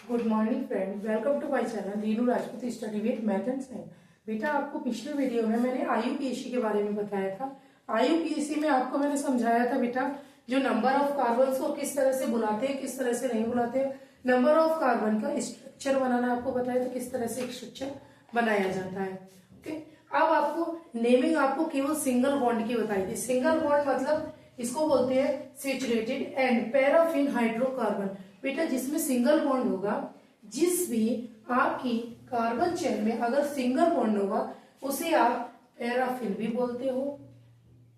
Good morning friend, welcome to my channel Rinu Rajput study with math and science. बेटा, आपको पिछले video में मैंने आईयूपीएसी के बारे में बताया था। आईयूपीएसी में आपको मैंने समझाया था बेटा, जो नंबर ऑफ कार्बन को किस तरह से बुलाते हैं, किस तरह से नहीं बुलाते हैं। नंबर ऑफ कार्बन का स्ट्रक्चर बनाना आपको बताया था, किस तरह से एक स्ट्रक्चर बनाया जाता है। ओके, अब आपको नेमिंग आपको केवल सिंगल बॉन्ड की बताई थी। सिंगल बॉन्ड मतलब इसको बोलते हैं सैचुरेटेड एंड पैराफिन हाइड्रोकार्बन। बेटा, जिसमें सिंगल बॉन्ड होगा, जिस भी आपकी कार्बन चेन में अगर सिंगल बॉन्ड होगा, उसे आप पैराफिन भी बोलते हो।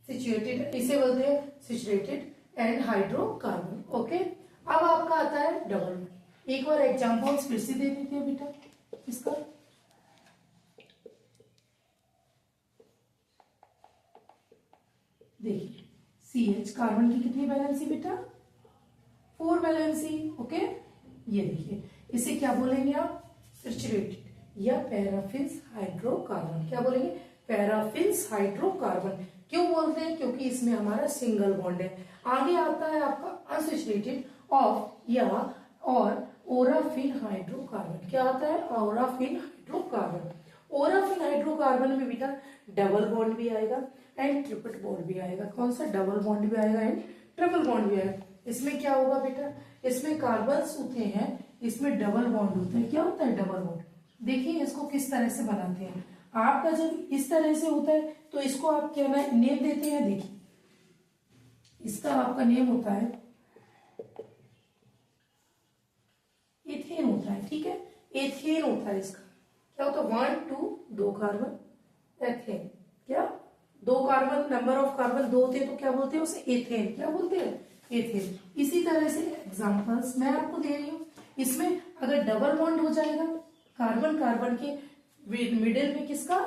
सिचुएटेड, इसे बोलते हैं सिचुएटेड एंड हाइड्रोकार्बन। ओके, अब आपका आता है डबल बॉन्ड। एक बार एग्जांपल्स फिर से दे देते हैं बेटा इसका। देखिए, CH कार्बन की कितनी वैलेंसी बेटा? 4 वैलेंसी। ओके, ये देखिए, इसे क्या बोलेंगे आप? सैचुरेटेड या पैराफिन्स हाइड्रोकार्बन। क्या बोलेंगे? Paraffins hydrocarbon. क्यों बोलते हैं? क्योंकि इसमें हमारा सिंगल बॉन्ड है। आगे आता है आपका अनसैचुरेटेड ऑफ या और ओराफिन हाइड्रोकार्बन। क्या आता है? ओराफिन हाइड्रोकार्बन। ओराफिन हाइड्रोकार्बन में बेटा डबल बॉन्ड भी आएगा एंड ट्रिपल बॉन्ड भी आएगा। कौन सा? डबल बॉन्ड भी आएगा एंड ट्रिपल बॉन्ड भी आएगा। इसमें क्या होगा बेटा? इसमें कार्बन्स होते हैं, इसमें डबल बॉन्ड होता है। क्या होता है? Double bond. देखिए इसको किस तरह से बनाते हैं। आपका जब इस तरह से होता है तो इसको आप क्या नेम देते हैं। देखिए, इसका आपका नेम होता है एथेन होता है। ठीक है, एथेन होता है इसका। क्या होता है? 1 2 2 कार्बन एथेन। क्या? 2 कार्बन, नंबर ऑफ कार्बन 2 होते हैं तो क्या बोलते हैं उसे? एथेन। क्या बोलते हैं? एथेन। इसी तरह से एग्जांपल्स मैं आपको दे रही हूँ। इसमें अगर डबल बॉन्ड हो जाएगा, कार्बन कार्बन के मिडिल में किसका?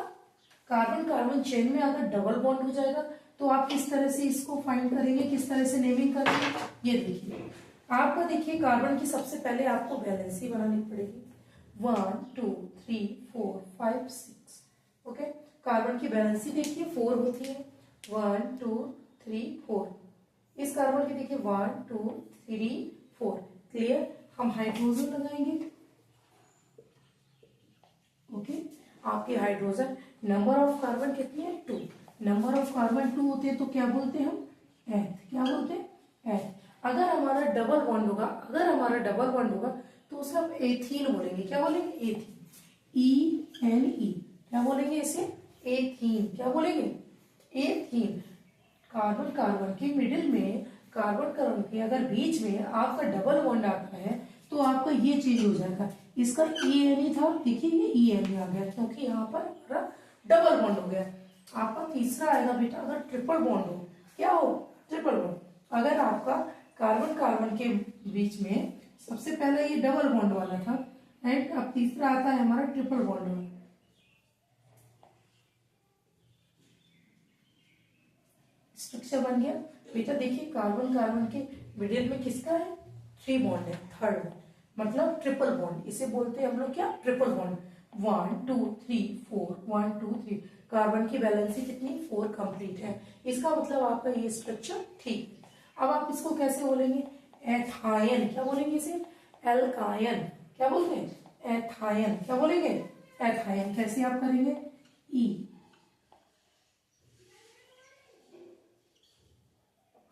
कार्बन कार्बन चेन में अगर डबल बॉन्ड हो जाएगा तो आप किस तरह से इसको फाइंड करेंगे, किस तरह से नेमिंग करेंगे? ये देखिए, आपका देखिए कार्बन की सबसे पहले आपको वैलेंसी बनानी पड़ेगी। 1 2 3 4 5 6। ओके, कार्बन की वैलेंसी देखिए 4 होती है। 1 2 3 4। इस कार्बन की देखिए 1 2 3 4। क्लियर? हम हाइड्रोजन लगाएंगे। ओके, आपके हाइड्रोजन नंबर ऑफ कार्बन कितनी है? 2। नंबर ऑफ कार्बन 2 होते हैं तो क्या बोलते हैं हम? एथ। क्या बोलते हैं? एथ। अगर हमारा डबल बॉन्ड होगा, अगर हमारा डबल बॉन्ड होगा तो उसे हम एथीन बोलेंगे। क्या बोलेंगे? एथीन। ENE। क्या बोलेंगे इसे? एथीन। क्या बोलेंगे? एथीन। कार्बन कार्बन के मिडिल में, कार्बन कार्बन के अगर बीच में आपका डबल बॉन्ड आता है तो आपका ये चेंज हो जाएगा। इसका ENE था, देखिए ये ENE आ गया क्योंकि यहाँ पर हमारा डबल बॉन्ड हो गया। आपका तीसरा आएगा बेटा अगर ट्रिपल बॉन्ड हो। क्या हो? Triple bond. अगर आपका कार्बन कार्बन के बीच में सबसे पहले ये डबल बॉन्ड वाला था एंड अब तीसरा आता है हमारा ट्रिपल बॉन्ड वाला। स्ट्रक्चर बन गया बेटा। देखिए, कार्बन कार्बन के मिडिल में किसका है? 3 बॉन्ड है, थर्ड मतलब ट्रिपल बॉन्ड। इसे बोलते हैं हम लोग क्या? Triple bond. 1 2 3 4 1 2 3। कार्बन की वैलेंसी कितनी? 4 कंप्लीट है। इसका मतलब आपका ये स्ट्रक्चर ठीक। अब आप इसको कैसे बोलेंगे? एथायन। क्या बोलेंगे इसे? एल्कायन। क्या बोलते हैं? एथायन। क्या बोलेंगे? एथायन। कैसे आप करेंगे? ई।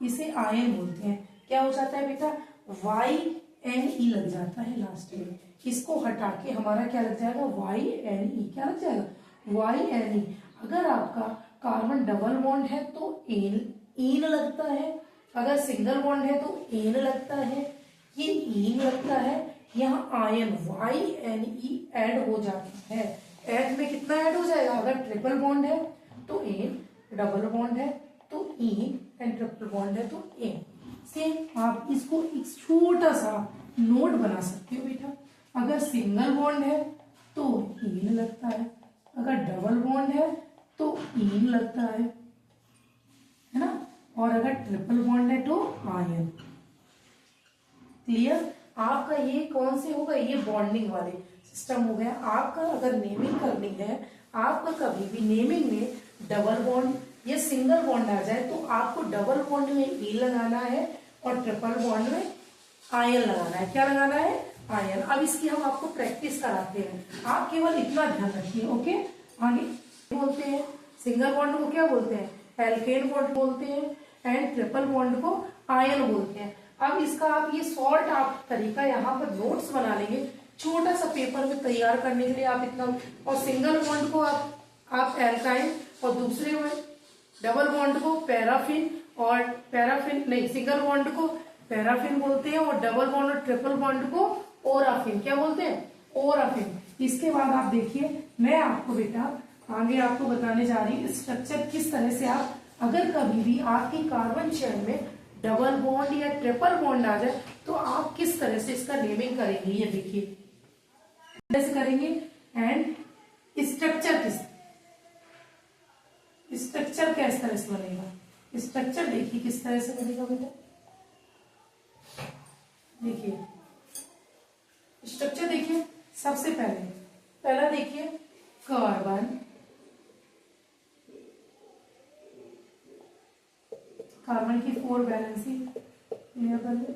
इसे आयन बोलते हैं। क्या हो जाता है बेटा? YNE लग जाता है लास्ट में। इसको हटा के हमारा क्या लग जाएगा? YNE। क्या लग जाएगा? YNE। अगर आपका कार्बन डबल बॉन्ड है तो इन लगता है, अगर सिंगल बॉन्ड है तो एन लगता है, ये इन लगता है। यहाँ आयन YNE ऐड हो जाता है। ऐड में कितना ऐड हो जाएगा? अगर ट्रिपल बॉन्ड है तो एन, डबल बॉन्ड है तो इन एंड ट्रिपल बॉन्ड है तो एन। सेम आप इसको एक छोटा सा नोट बना सकते हो बेटा। अगर सिंगल बॉन्ड है तो इन लगता है, अगर डबल बॉन्ड है तो इन लगता है ना, और अगर ट्रिपल बॉन्ड है तो आयन। क्लियर? आपका ये कौन से होगा? ये बॉन्डिंग वाले सिस्टम हो गया आपका। अगर नेमिंग करनी है, आपका कभी भी नेमिंग में डबल बॉन्ड ये सिंगल बॉन्ड आ जाए तो आपको डबल बॉन्ड में ई लगाना है और ट्रिपल बॉन्ड में आयन लगाना है। क्या लगाना है? आयन। अब इसकी हम आपको प्रैक्टिस कराते हैं, आप केवल इतना ध्यान रखिए। ओके, आगे बोलते हैं सिंगल बॉन्ड को क्या बोलते हैं, एल्केन बॉन्ड बोलते हैं, एंड ट्रिपल बॉन्ड को आयन बोलते हैं। अब इसका आप ये शॉर्ट आप तरीका यहाँ पर नोट्स बना लेंगे, छोटा सा पेपर में तैयार करने के लिए आप इतना। और सिंगल बॉन्ड को आप एल्काइन, और दूसरे में डबल बॉन्ड को पैराफिन, और पैराफिन नहीं, सिंगल बॉन्ड को पैराफिन बोलते हैं, और डबल बॉन्ड और ट्रिपल बॉन्ड को ओराफिन क्या बोलते हैं, ओराफिन। इसके बाद आप देखिए, मैं आपको बेटा आगे आपको बताने जा रही हूँ स्ट्रक्चर किस तरह से आप, अगर कभी भी आपकी कार्बन चेन में डबल बॉन्ड या ट्रिपल बॉन्ड आ जाए तो आप किस तरह से इसका नेमिंग करेंगे, ये देखिए कैसे करेंगे। एंड स्ट्रक्चर किस तरह से बनेगा, स्ट्रक्चर देखिए किस तरह से बनेगा बेटा। देखिए स्ट्रक्चर देखिए, सबसे पहला देखिए कार्बन की 4 वैलेंसी क्लियर कर ले।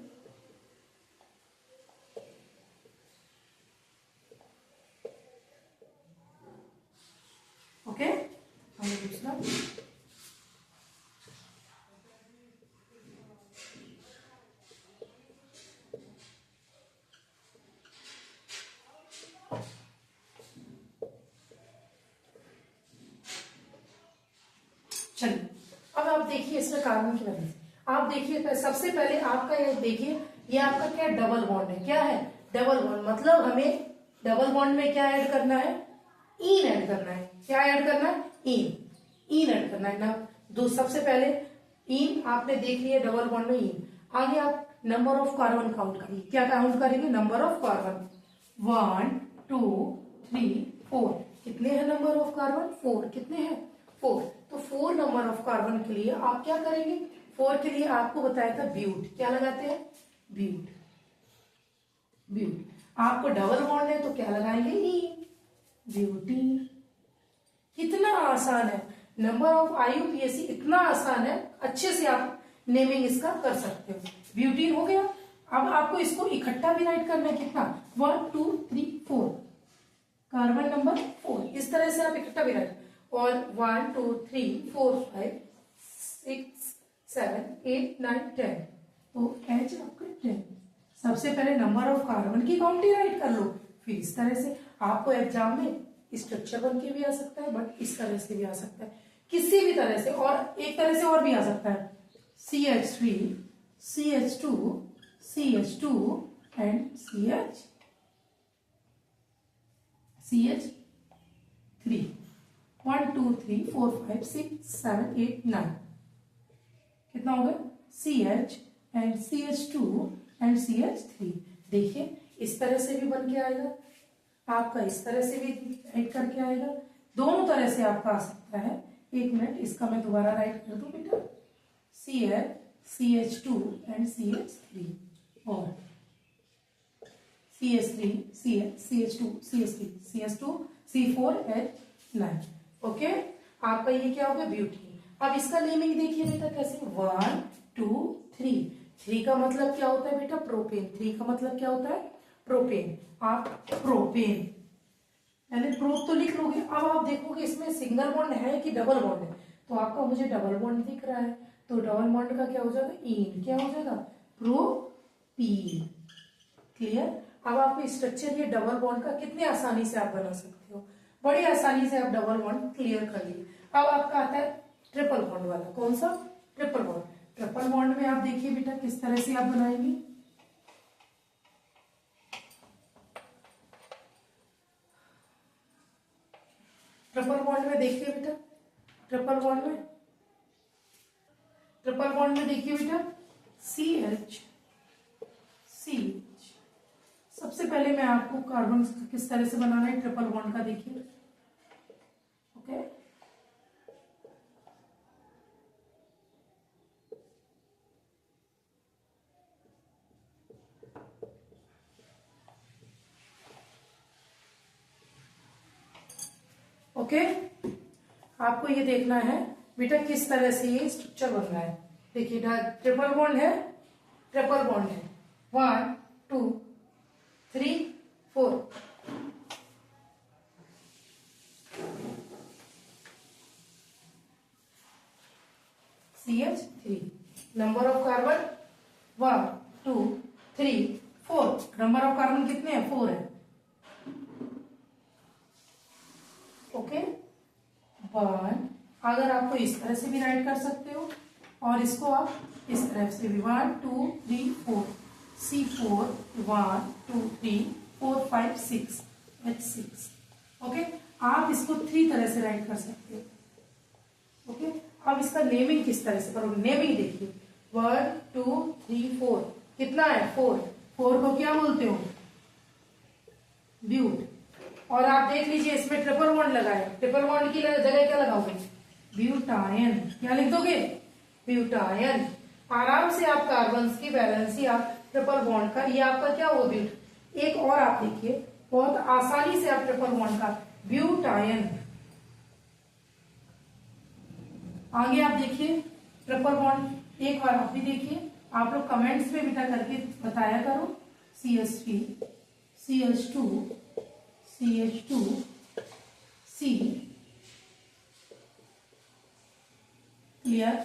ओके, हमें दूसरा चलिए, अब आप देखिए इसमें कार्बन की वैलेंसी, आप देखिए सबसे पहले आपका ये देखिए, ये आपका क्या डबल बॉन्ड है, क्या है डबल बॉन्ड, मतलब हमें डबल बॉन्ड में क्या ऐड करना है, इन ऐड करना है। क्या ऐड करना है, इन ऐड करना है ना। सबसे पहले इन आपने देख लिया डबल बॉन्ड में इन, आगे आप नंबर ऑफ कार्बन काउंट करिए। क्या काउंट करेंगे, नंबर ऑफ कार्बन, 1 2 3 4। कितने हैं नंबर ऑफ कार्बन, 4। कितने हैं, 4। तो 4 नंबर ऑफ कार्बन के लिए आप क्या करेंगे, 4 के लिए आपको बताया था ब्यूट, क्या लगाते हैं, ब्यूट। आपको डबल बॉन्ड है तो क्या लगाएंगे, ई, ब्यूटीन। कितना आसान है, नंबर ऑफ IUPAC इतना आसान है, अच्छे से आप नेमिंग इसका कर सकते हो। ब्यूटीन हो गया। अब आपको इसको इकट्ठा भी राइट करना है, कितना, 1 2 3 4, कार्बन नंबर 4, इस तरह से आप इकट्ठा भी राइट, और 1 2 3 4 5 6 7 8 9 10, तो H आपका 10। सबसे पहले नंबर ऑफ कार्बन की काउंटिंग राइट कर लो, फिर इस तरह से आपको एग्जाम में स्ट्रक्चर बन के भी आ सकता है, बट इस तरह से भी आ सकता है, किसी भी तरह से, और एक तरह से और भी आ सकता है, CH3 CH2 CH2 and CH3, 1 2 3 4 5 6 7 8 9, कितना हो गया, CH and CH2 and CH3। देखिए इस तरह से भी बन के आएगा, आपका इस तरह से भी राइट करके आएगा, दोनों तरह से आपका आ सकता है। एक मिनट, इसका मैं दोबारा राइट कर दूं बेटा, CH CH2 एंड CH3, और CH3 CH CH2 CH3 CH2 C4H9। Okay, आपका ये क्या हो गया, ब्यूटीन। अब इसका नेमिंग देखिए बेटा कैसे, 1 2 3। 3 का मतलब क्या होता है बेटा, प्रोपेन। 3 का मतलब क्या होता है, प्रोपेन। आप प्रोपेन पहले प्रोप तो लिख लोगे। अब आप देखोगे इसमें सिंगल बॉन्ड है कि डबल बॉन्ड है, तो आपका मुझे डबल बॉन्ड दिख रहा है, तो डबल बॉन्ड का क्या हो जाएगा, इन, क्या हो जाएगा, प्रोपीन। क्लियर। अब आपको स्ट्रक्चर ये डबल बॉन्ड का कितने आसानी से आप बना सकते हो, बड़ी आसानी से आप डबल बॉन्ड क्लियर कर लिए। अब आपका आता है ट्रिपल बॉन्ड वाला, कौन सा, ट्रिपल बॉन्ड। ट्रिपल बॉन्ड में आप देखिए बेटा किस तरह से आप बनाएंगे, ट्रिपल बॉन्ड में देखिए बेटा, ट्रिपल बॉन्ड में देखिए बेटा, CH CH। सबसे पहले मैं आपको कार्बन किस तरह से बनाना है ट्रिपल बॉन्ड का देखिए। ओके, ओके, आपको ये देखना है बेटा किस तरह से ये स्ट्रक्चर बन रहा है। देखिए ट्रिपल बॉन्ड है, 1 2 3 CH3। Number of carbon 1 2 3 4। Number of carbon कितने हैं? 4 है। ओके 1। अगर आपको इस तरह से भी राइट कर सकते हो और इसको आप इस तरह से भी 1 2 3 4 C4 1 2 3 4 5 6 H6। ओके आप इसको 3 तरह से राइट कर सकते हो। ओके अब इसका नेमिंग किस तरह से करोगे? नेमिंग देखिए 1 2 3 4 कितना है? 4। 4 को क्या बोलते हो? ब्यूट। और आप देख लीजिए इसमें ट्रिपल बॉन्ड लगा है, ट्रिपल बॉन्ड की जगह क्या लगाओगे? ब्यूटायन। क्या लिख दोगे? ब्यूटायन। आराम से आप कार्बन की वैलेंसी आप ट्रिपल बॉन्ड का, ये आपका क्या हो ब्यूट। एक और आप देखिए बहुत आसानी से आप ट्रिपल बॉन्ड का ब्यूटायन। आगे आप देखिए ट्रिपल बॉन्ड एक बार आप भी देखिए, आप लोग कमेंट्स में बिठा करके बताया करो। CH3 CH2 CH2 C। Clear?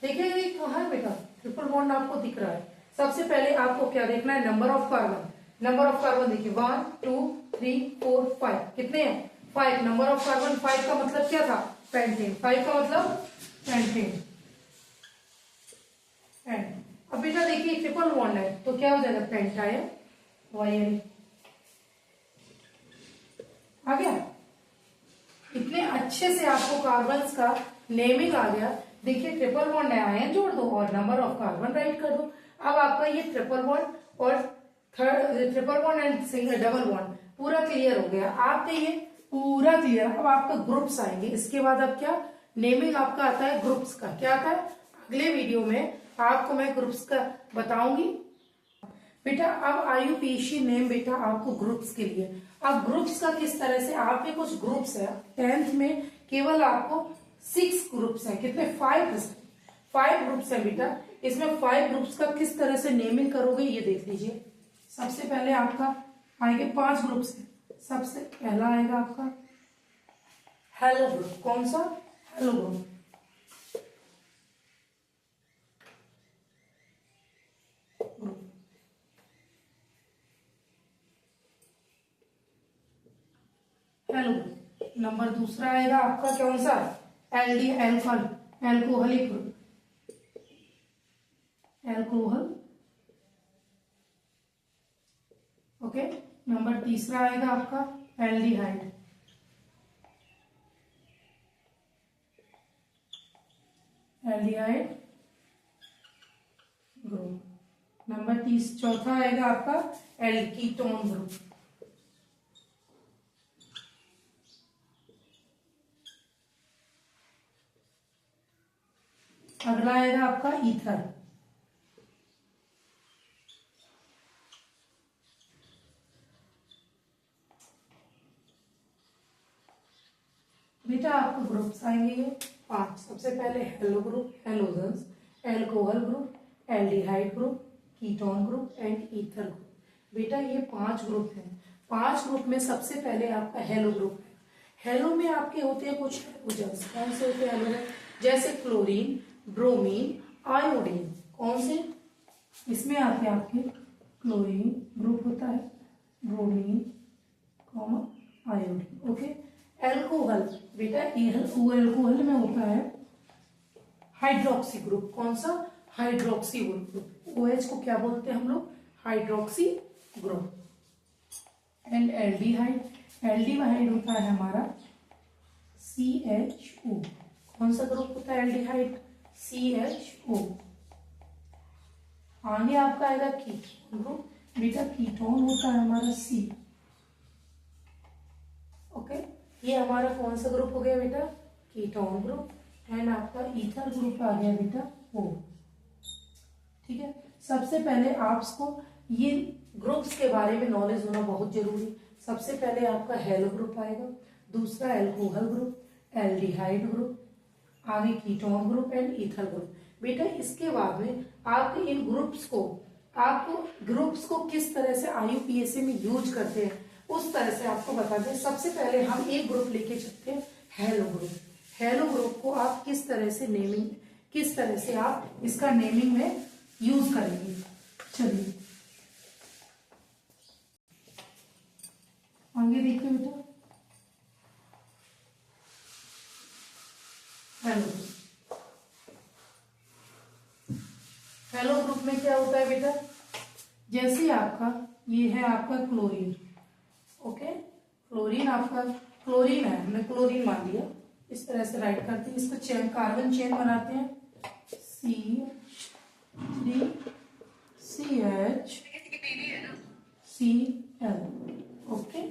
देखिए ये कहाँ है बेटा? ट्रिपल बॉन्ड आपको दिख रहा है। सबसे पहले आपको क्या देखना है? Number of carbon. Number of carbon देखिए 1 2 3 4 5 कितने हैं? 5। नंबर ऑफ कार्बन 5 का मतलब क्या था? पेंटेन। 5 का मतलब पेंटेन। अब बेटा देखिए ट्रिपल बॉन्ड है तो क्या हो जाएगा? पेंटायन वाइन। आ गया? इतने अच्छे से आपको कार्बन्स का नेमिंग आ गया। देखिए ट्रिपल बॉन्ड है, आयन जोड़ दो और नंबर ऑफ कार्बन राइट कर दो। अब आपका ये ट्रिपल बॉन्ड और third triple bond and single double bond पूरा क्लियर हो गया। आपका ये पूरा क्लियर। अब आपका ग्रुप्स आएंगे। इसके बाद अब क्या नेमिंग आपका आता है? ग्रुप्स का। क्या आता है? अगले वीडियो में आपको मैं ग्रुप्स का बताऊंगी। बेटा अब IUPAC नेम बेटा आपको ग्रुप्स के लिए। अब ग्रुप्स का किस तरह से, आप में कुछ ग्रुप्स है 10th में केवल आपको 6 ग्रुप्स है। कितने? 5 ग्रुप्स है बेटा। इसमें 5 ग्रुप्स का किस तरह से नेमिंग करोगे ये देख लीजिए। सबसे पहले आपका आएंगे 5 ग्रुप्स है। सबसे पहला आएगा आपका हेलो ग्रुप। कौन सा? Hello group. Hello group. Number दूसरा आएगा आपका कौन सा? एल्डी alcoholic group. Alcohol. Okay number तीसरा आएगा आपका एल्डिहाइड। Aldehyde group. नंबर चौथा आएगा आपका एल्कीटोन ग्रुप। अगला आएगा आपका ईथर। बेटा आपको ग्रुप्स आएंगे ये 5। सबसे पहले hello group, halogens, alcohol group, aldehyde group, ketone group and ether group. बेटा ये 5 ग्रुप हैं। 5 ग्रुप में सबसे पहले आपका हेलो ग्रुप है। हेलो में आपके होते हैं कुछ हाइड्रोजन्स। कौन से होते हैं हेलो में? जैसे क्लोरीन, ब्रोमीन, आयोडीन। कौन से? इसमें आते हैं आपके क्लोरीन ग्रुप होता है, bromine common iodine. Okay alcohol बेटा एल्कोहल में होता है हाइड्रोक्सी ग्रुप। कौन सा? Hydroxy group. OH को क्या बोलते हैं हम लोग? Hydroxy group. एंड एल्डिहाइड होता है हमारा CHO। कौन सा ग्रुप होता है एल्डिहाइड? CHO। आगे आपका आएगा कीटोन ग्रुप। बेटा कीटोन होता है हमारा C। ओके ये हमारा कौन सा ग्रुप हो गया बेटा? Ketone group. एंड आपका ईथर ग्रुप आ गया बेटा O। ठीक है सबसे पहले आपको ये ग्रुप्स के बारे में नॉलेज होना बहुत जरूरी। सबसे पहले आपका हेलो ग्रुप आएगा, दूसरा एल्कोहल ग्रुप, एल्डिहाइड ग्रुप, आगे ketone group and ether group. बेटा इसके बाद में आप इन ग्रुप्स को किस तरह से IUPAC में यूज करते हैं उस तरह से आपको बता दें। सबसे पहले हम एक ग्रुप लेके चलते हैं हेलो ग्रुप। हेलो ग्रुप को आप किस तरह से नेमिंग किस तरह से आप इसका नेमिंग में यूज करेंगे। चलिए आगे देखिए बेटा, हेलो हेलो ग्रुप में क्या होता है बेटा, जैसे आपका ये है आपका क्लोरीन, ओके, क्लोरीन आपका क्लोरीन है, हमने क्लोरीन मान लिया, इस तरह से राइट करते हैं इसको, चेन कार्बन चेन बनाते हैं, CH3CHCl, ओके,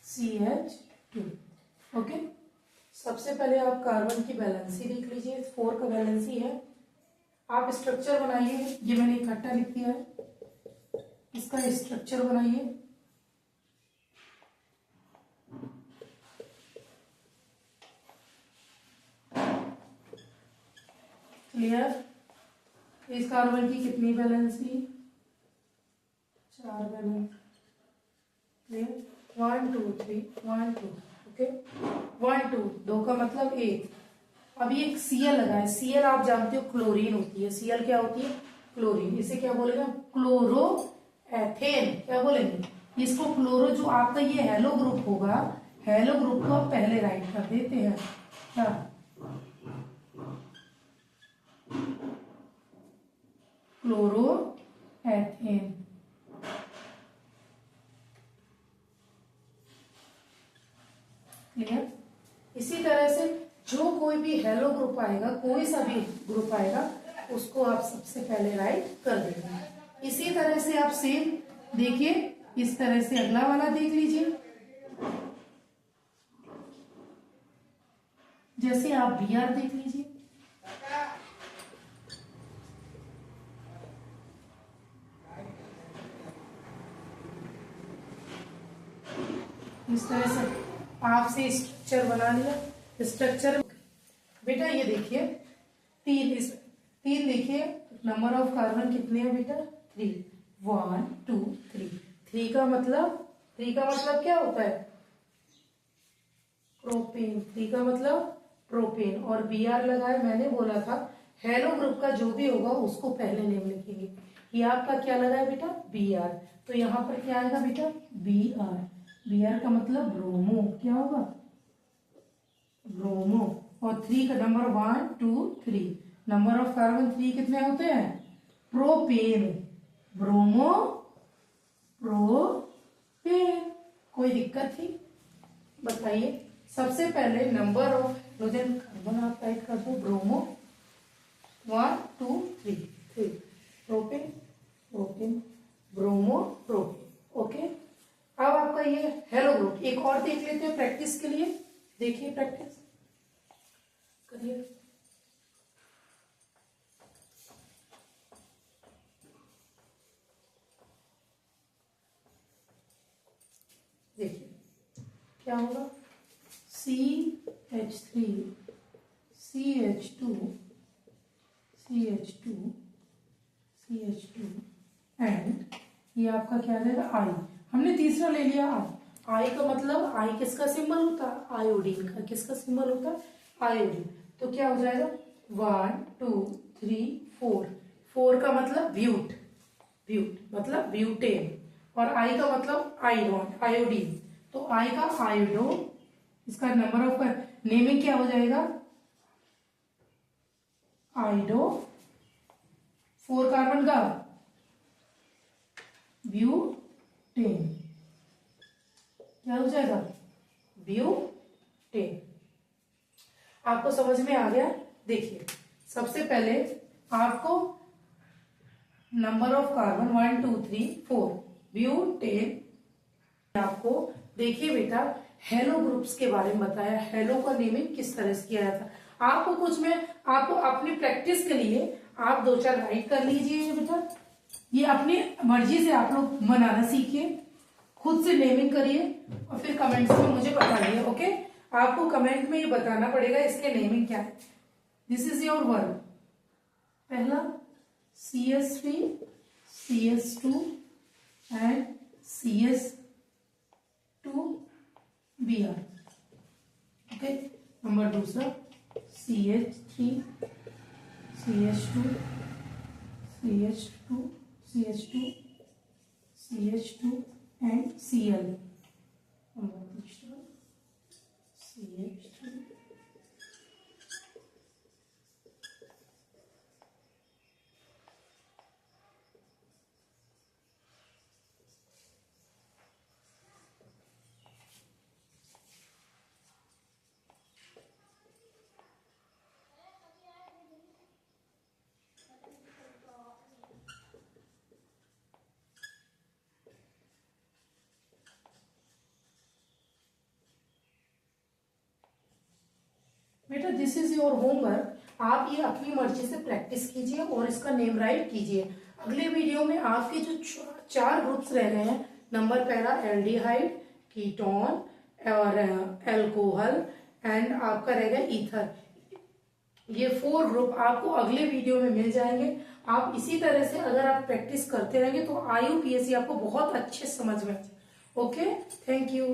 CH2, ओके। सबसे पहले आप कार्बन की वैलेंसी देख लीजिए, 4 का वैलेंसी है। आप स्ट्रक्चर बनाइए, ये मैंने इकट्ठा लिख दिया है, इसका स्ट्रक्चर बनाइए। क्लियर? इस कार्बन की कितनी वैलेंसी, 4 वैलेंस, क्लियर, 1 2 3 1 2, ओके, 1 2, 2 का मतलब 1। अब ये Cl लगा है, Cl आप जानते हो क्लोरीन होती है, Cl क्या होती है, क्लोरीन, इसे क्या बोलेगा, क्लोरो एथेन, क्या बोलेंगे इसको, क्लोरो, जो आपका ये हेलो ग्रुप होगा, हेलो ग्रुप को आप पहले राइट कर देते हैं क्या, क्लोरो एथेन, क्लियर। इसी तरह से जो कोई भी हेलो ग्रुप आएगा, कोई सा भी ग्रुप आएगा, उसको आप सबसे पहले राइट कर देंगे। इसी तरह से आप सेम देखिए, इस तरह से अगला वाला देख लीजिए, जैसे आप Br देख लीजिए, इस तरह से आपसे स्ट्रक्चर बना लिया। स्ट्रक्चर बेटा ये देखिए, 3 देखिए, नंबर ऑफ कार्बन कितने हैं बेटा, 3, 1 2 3, 3 का मतलब क्या होता है, प्रोपेन, 3 का मतलब प्रोपेन, और Br लगा है, मैंने बोला था हेलो ग्रुप का जो भी होगा उसको पहले नेम लिखेंगे। ये आपका क्या लगा है बेटा, Br, तो यहाँ पर क्या आएगा बेटा, Br, Br का मतलब ब्रोमो, क्या होगा, ब्रोमो, और 3 का नंबर 1 2 3, नंबर ऑफ कार्बन 3 कितने होते हैं, प्रोपेन, ब्रोमो प्रोपेन, कोई दिक्कत थी बताइए। सबसे पहले नंबर ऑफ हाइड्रोजन कार्बन आप टाइप कर दो, bromo 1 2 3 3, propane propane bromo propane, okay. अब आपका ये हेलो ग्रुप, एक और देख लेते हैं प्रैक्टिस के लिए, देखिए प्रैक्टिस करिए, देखिए क्या होगा, CH3 CH2 CH2 CH2 and ये आपका क्या आ जाएगा, आई, हमने तीसरा ले लिया आई का मतलब, आई किसका सिंबल होता है, आयोडीन का, किसका सिंबल होता है, आयोडीन, तो क्या हो जाएगा 1 2 3 4, 4 का मतलब ब्यूट, ब्यूट मतलब ब्यूटेन, और आई का मतलब आयरन, आयोडीन, तो आई का आयोडो, इसका नंबर ऑफ नेमिंग क्या हो जाएगा, आयोडो, 4 कार्बन का ब्यूटेन, क्या हो जाएगा, ब्यूटेन। आपको समझ में आ गया? देखिए सबसे पहले आपको नंबर ऑफ कार्बन 1 2 3 4 ब्यूटेन, आपको देखिए बेटा हेलो ग्रुप्स के बारे में बताया, हेलो का नेमिंग किस तरह से किया जाता है। आपको कुछ में आपको अपनी प्रैक्टिस के लिए आप 2-4 राइट कर लीजिए बेटा, ये अपनी मर्जी से आप लोग बनाना सीखिए, खुद से नेमिंग करिए और फिर कमेंट्स में मुझे बताइए, ओके। आपको कमेंट में ये बताना पड़ेगा इसके नेमिंग क्या है। This is your work. पहला CS3 CS2 and CS2 Br, okay. Number दूसरा CH3 CH2 CH2 CH2 CH2 and Cl. CH2 बेटा दिस इज योर होमवर्क। आप ये अपनी मर्जी से प्रैक्टिस कीजिए और इसका नेम राइट कीजिए। अगले वीडियो में आपके जो 4 ग्रुप्स रह रहे हैं, नंबर पहला एल्डिहाइड, कीटोन और एल्कोहल एंड आपका रहेगा ईथर। ये 4 ग्रुप आपको अगले वीडियो में मिल जाएंगे। आप इसी तरह से अगर आप प्रैक्टिस करते रहेंगे तो IUPAC आपको बहुत अच्छे समझ में आ जाए। Okay, thank you.